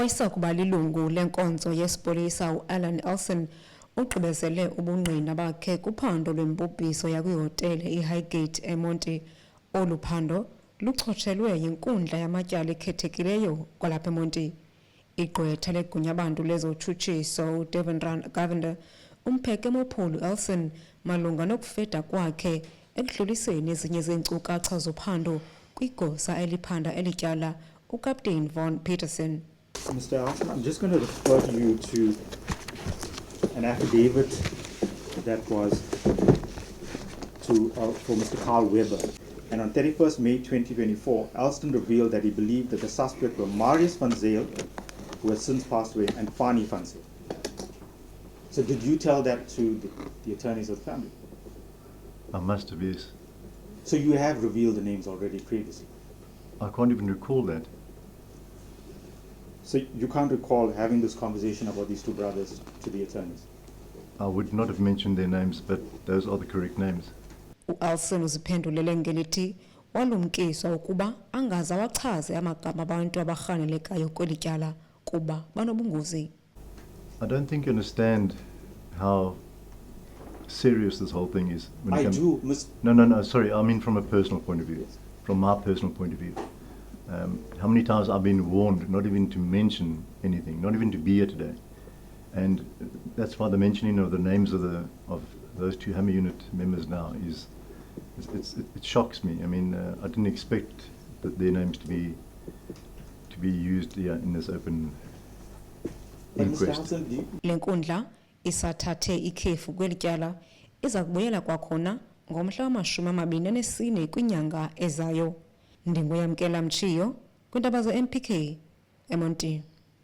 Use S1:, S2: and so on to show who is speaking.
S1: owayesakuba lilungu lenkonzo yesipolisa uAlan Elson ugqibezele ubungqina bakhe kuphando lwembubhiso yakwihotele iHighgate eMonti. Oluphando luchotshelwe yinkundla yamatyala ekhethekileyo kwalapha eMonti. Igqwetha legunyabantu lezotshutshiso uDevon Govender umpheke mophulu Elson malunga nokufeda kwakhe ekudluliseni ezinye zeenkcukacha zophando kwigosa eliphanda elityala uCaptain Von Peterson.
S2: Mr. Elson, I'm just going to refer you to an affidavit that was for Mr. Carl Weber. And on 31st May 2024, Elston revealed that he believed that the suspect were Marius van Zyl, who has since passed away, and Fani van Zyl. So did you tell that to the attorneys of the family?
S3: I must have, yes.
S2: So you have revealed the names already previously?
S3: I can't even recall that.
S2: So you can't recall having this conversation about these two brothers to the attorneys?
S3: I would not have mentioned their names, but those are the correct names.
S1: uElson uziphendulele ngelithi walumkiswa ukuba angaza wachaze amagama abantu abarhanelekayo kweli tyala kuba banobungozi.
S3: I don't think you understand how serious this whole thing is.
S2: I do,
S3: No, sorry, I mean from a personal point of view.
S2: Yes.
S3: From my personal point of view. How many times I've been warned not even to mention anything, not even to be here today. And that's why the mentioning of the names of those two Hammer unit members now it shocks me. I mean, I didn't expect their names to be used in this open inquest.
S1: Lenkundla isathathe ikhefu kweli tyala iza kubuyela kwakhona ngomhla wama-24 kwinyanga ezayo. Ndingoyamkela Mchiyo kwintaba ze-MPK eMonti.